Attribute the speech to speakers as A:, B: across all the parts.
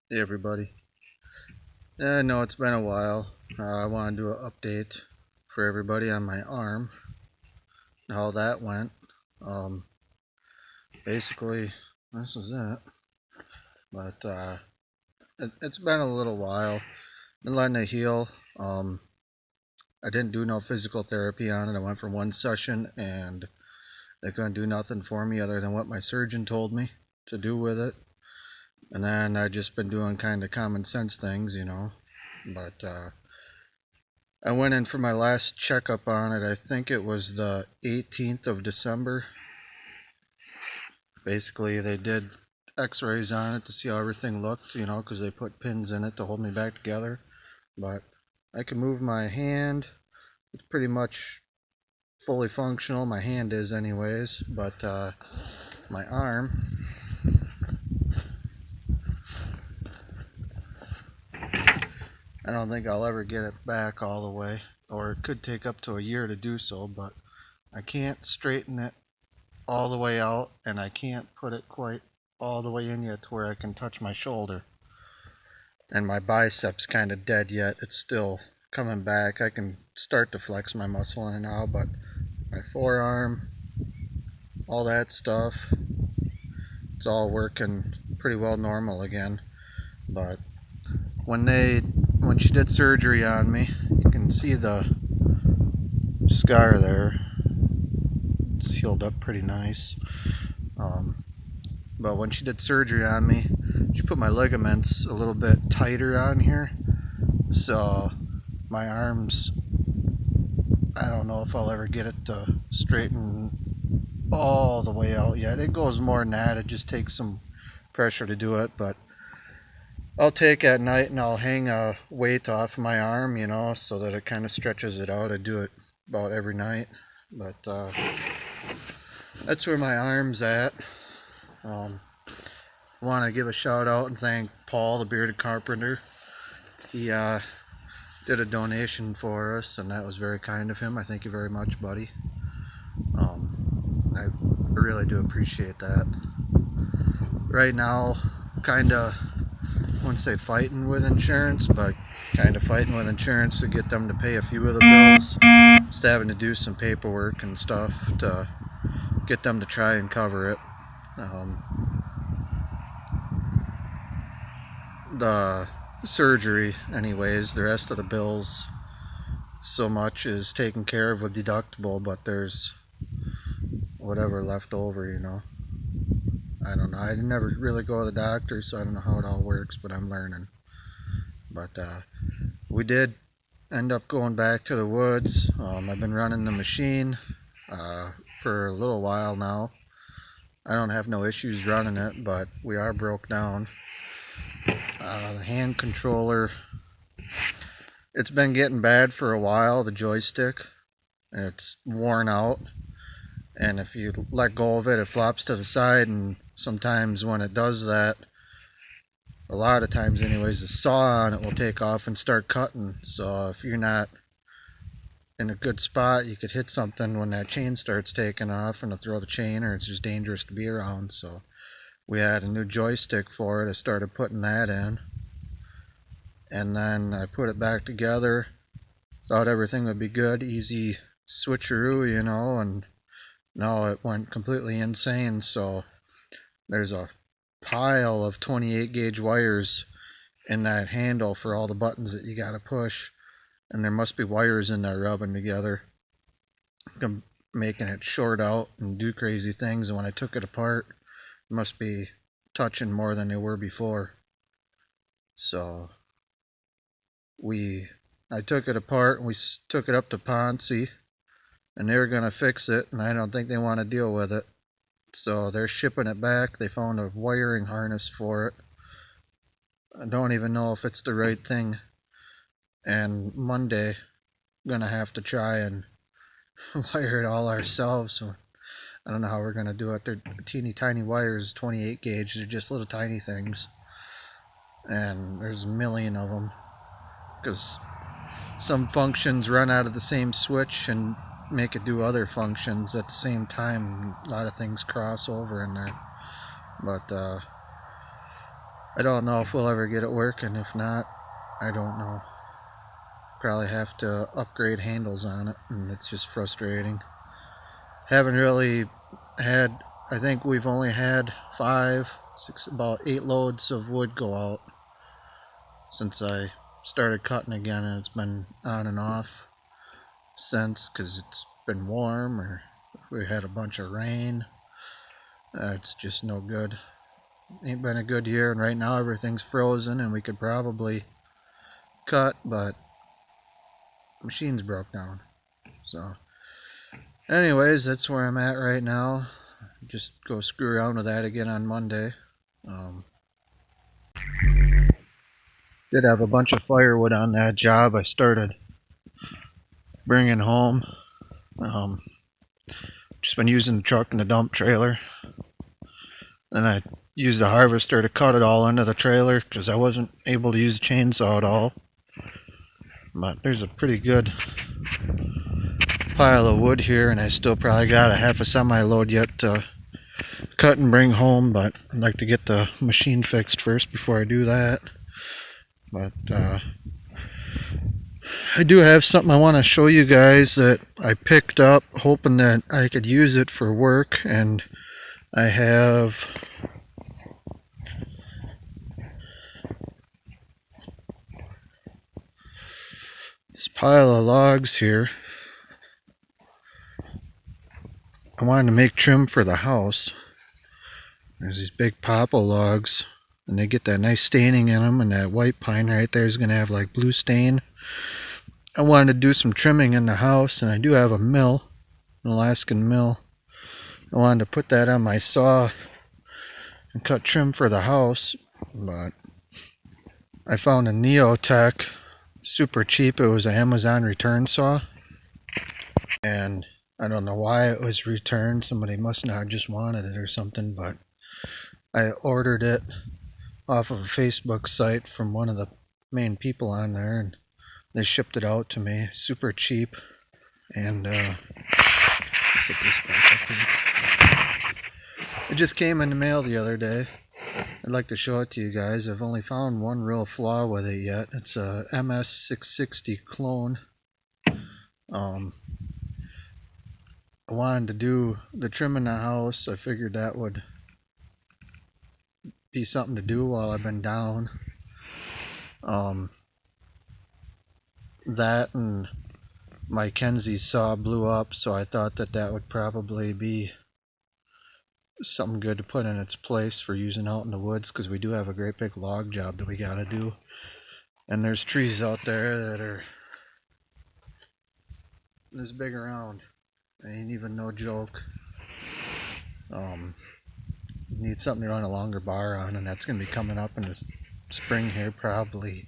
A: Hey everybody. I know it's been a while. I want to do an update for everybody on my arm, how that went. Um, Basically, this is it. But it's been a little while. Been letting it heal. I didn't do no physical therapy on it. I went for one session and they couldn't do nothing for me other than what my surgeon told me to do with it. And then I just been doing kind of common sense things. But I went in for my last checkup on it. I think it was the 18th of December. Basically, they did x-rays on it to see how everything looked, because they put pins in it to hold me back together. But I can move my hand. It's pretty much fully functional. My hand is anyways, but my arm, I don't think I'll ever get it back all the way, or it could take up to a year to do so, but I can't straighten it all the way out, and I can't put it quite all the way in yet to where I can touch my shoulder. And my bicep's kind of dead yet. It's still coming back. I can start to flex my muscle in and out, but my forearm, all that stuff, it's all working pretty well normal again. But when she did surgery on me, you can see the scar there. It's healed up pretty nice. But when she did surgery on me, she put my ligaments a little bit tighter on here. So my arms, I don't know if I'll ever get it to straighten all the way out yet. It goes more than that. It just takes some pressure to do it. But I'll take at night and I'll hang a weight off my arm, so that it kind of stretches it out. I do it about every night. But that's where my arm's at. Want to give a shout out and thank Paul, the bearded carpenter. He did a donation for us, and that was very kind of him. I thank you very much, buddy. I really do appreciate that. Right now, kind of, I wouldn't say fighting with insurance, but kind of fighting with insurance to get them to pay a few of the bills. Just having to do some paperwork and stuff to get them to try and cover it. The surgery, anyways, the rest of the bills, so much is taken care of with deductible, but there's whatever left over. I don't know. I never really go to the doctor, so I don't know how it all works, but I'm learning. But we did end up going back to the woods. I've been running the machine for a little while now. I don't have no issues running it, but we are broke down. The hand controller, it's been getting bad for a while, the joystick. It's worn out, and if you let go of it, it flops to the side, and sometimes when it does that, a lot of times anyways, the saw on it will take off and start cutting. So if you're not in a good spot, you could hit something when that chain starts taking off and it'll throw the chain, or it's just dangerous to be around. So we had a new joystick for it. I started putting that in, and then I put it back together. Thought everything would be good, easy switcheroo, and no, it went completely insane. So there's a pile of 28 gauge wires in that handle for all the buttons that you gotta push, and there must be wires in there rubbing together, making it short out and do crazy things. And when I took it apart, it must be touching more than they were before. So I took it apart and we took it up to Ponce, and they were gonna fix it, and I don't think they want to deal with it. So they're shipping it back. They found a wiring harness for it. I don't even know if it's the right thing. And Monday, gonna have to try and wire it all ourselves. So I don't know how we're gonna do it. They're teeny tiny wires, 28 gauge. They're just little tiny things, and there's a million of them because some functions run out of the same switch and make it do other functions at the same time. A lot of things cross over in there. But I don't know if we'll ever get it working. If not, I don't know. Probably have to upgrade handles on it, and it's just frustrating. Haven't really had, I think we've only had 5, 6, about 8 loads of wood go out since I started cutting again, and it's been on and off since because it's been warm or we had a bunch of rain. It's just no good. Ain't been a good year, and right now everything's frozen and we could probably cut, but the machine's broke down. So anyways, that's where I'm at right now. Just go screw around with that again on Monday. Did have a bunch of firewood on that job I started bringing home. Just been using the truck and the dump trailer. Then I used the harvester to cut it all into the trailer because I wasn't able to use the chainsaw at all. But there's a pretty good pile of wood here, and I still probably got a half a semi-load yet to cut and bring home, but I'd like to get the machine fixed first before I do that. But I do have something I want to show you guys that I picked up hoping that I could use it for work, and I have this pile of logs here. I wanted to make trim for the house. There's these big popple logs, and they get that nice staining in them, and that white pine right there is going to have like blue stain. I wanted to do some trimming in the house, and I do have a mill, an Alaskan mill. I wanted to put that on my saw and cut trim for the house, but I found a Neotech, super cheap. It was an Amazon return saw, and I don't know why it was returned. Somebody must not just wanted it or something, but I ordered it off of a Facebook site from one of the main people on there, and they shipped it out to me super cheap. And it just came in the mail the other day. I'd like to show it to you guys. I've only found one real flaw with it yet. It's a Ms660 clone. I wanted to do the trim in the house. I figured that would be something to do while I've been down. That and my Kenzie's saw blew up, so I thought that that would probably be something good to put in its place for using out in the woods, because we do have a great big log job that we gotta do, and there's trees out there that are this big around. Ain't even no joke. Need something to run a longer bar on, and that's gonna be coming up in the spring here, probably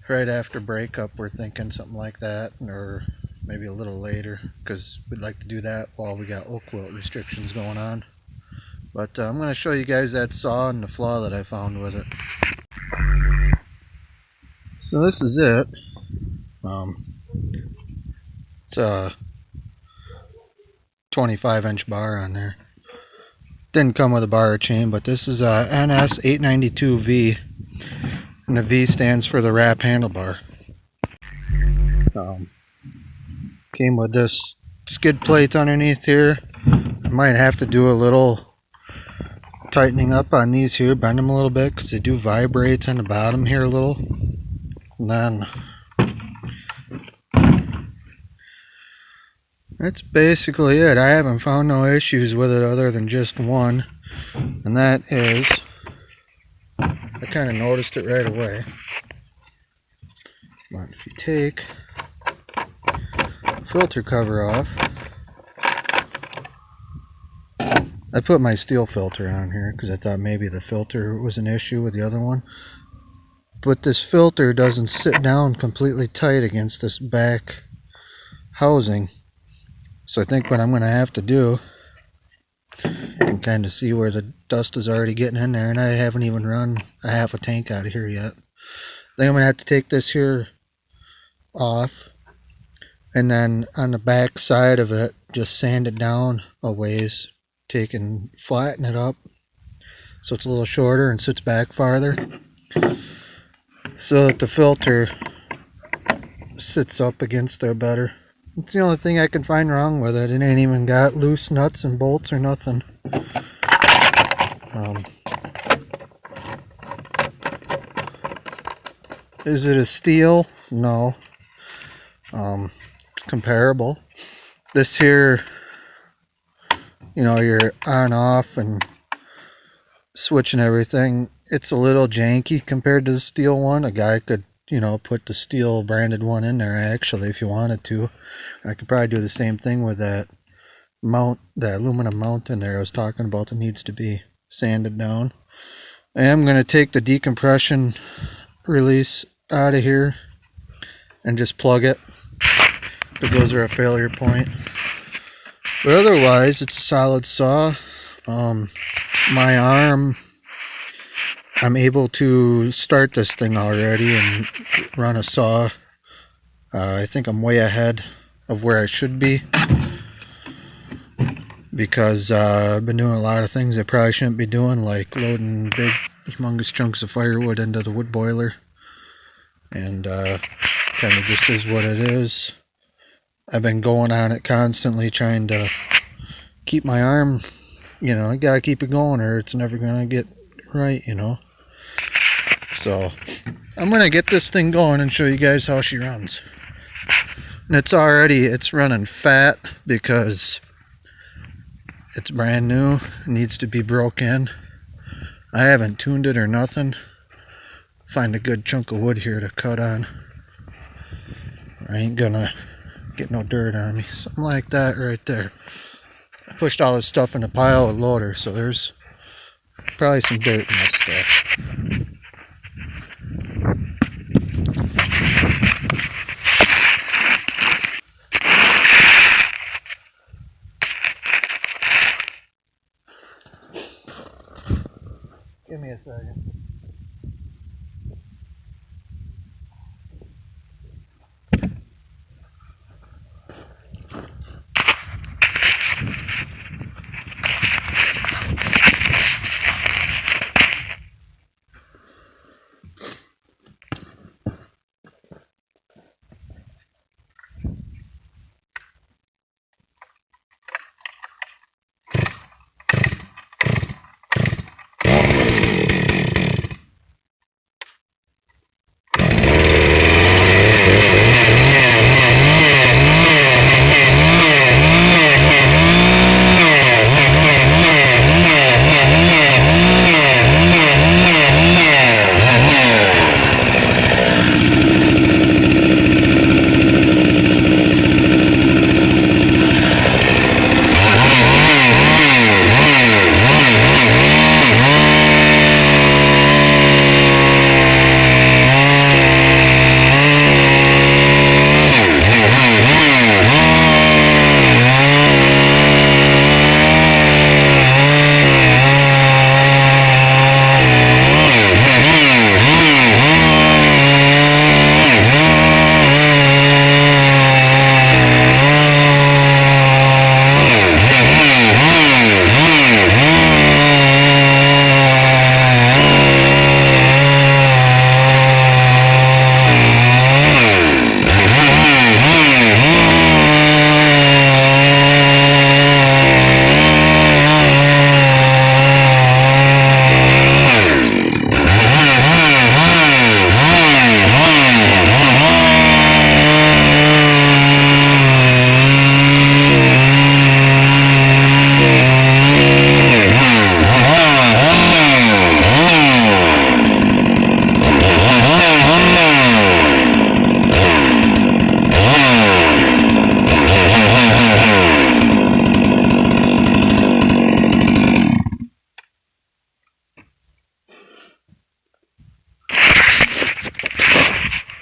A: right after breakup. We're thinking something like that, or maybe a little later, because we'd like to do that while we got oak wilt restrictions going on. But I'm going to show you guys that saw and the flaw that I found with it. So this is it. It's a 25-inch bar on there. Didn't come with a bar or chain, but this is a NS892V, and the V stands for the wrap handlebar. Came with this skid plate underneath here. I might have to do a little tightening up on these here, bend them a little bit, because they do vibrate on the bottom here a little. And then that's basically it. I haven't found no issues with it other than just one, and that is, I kind of noticed it right away. But if you take the filter cover off, I put my Stihl filter on here because I thought maybe the filter was an issue with the other one. But this filter doesn't sit down completely tight against this back housing. So I think what I'm going to have to do, you can kind of see where the dust is already getting in there, and I haven't even run a half a tank out of here yet. I think I'm going to have to take this here off, and then on the back side of it, just sand it down a ways, flatten it up, so it's a little shorter and sits back farther, so that the filter sits up against there better. It's the only thing I can find wrong with it. It ain't even got loose nuts and bolts or nothing. Is it a Stihl? No. It's comparable. This here, you know, your on off and switching everything, it's a little janky compared to the Stihl one. A guy could, you know, put the Stihl branded one in there actually if you wanted to. I could probably do the same thing with that mount, that aluminum mount in there I was talking about that needs to be sanded down. I am going to take the decompression release out of here and just plug it, because those are a failure point. But otherwise, it's a solid saw. My arm, I'm able to start this thing already and run a saw. I think I'm way ahead of where I should be, because I've been doing a lot of things I probably shouldn't be doing, like loading big humongous chunks of firewood into the wood boiler, and kind of just is what it is. I've been going on it constantly trying to keep my arm, you know, I gotta keep it going or it's never gonna get right, you know. So I'm gonna get this thing going and show you guys how she runs. And it's running fat because it's brand new. It needs to be broke in. I haven't tuned it or nothing. Find a good chunk of wood here to cut on. I ain't gonna get no dirt on me. Something like that right there. I pushed all this stuff in a pile with loader, so there's probably some dirt in this stuff. Give me a second.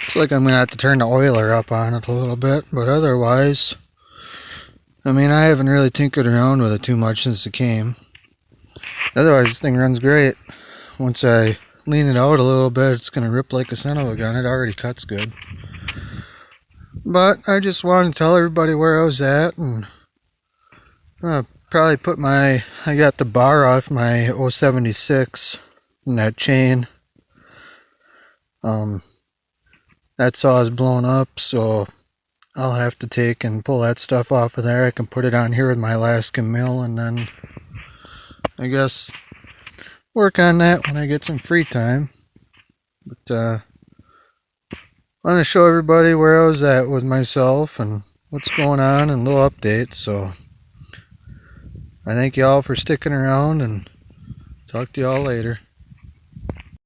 A: Looks like I'm going to have to turn the oiler up on it a little bit, but otherwise, I mean, I haven't really tinkered around with it too much since it came. Otherwise, this thing runs great. Once I lean it out a little bit, it's going to rip like a son of a gun. It already cuts good. But I just wanted to tell everybody where I was at, and probably put I got the bar off my 076 and that chain. That saw is blown up, so I'll have to take and pull that stuff off of there. I can put it on here with my Alaskan mill, and then I guess work on that when I get some free time. But I want to show everybody where I was at with myself and what's going on and a little update. So I thank y'all for sticking around, and talk to y'all later.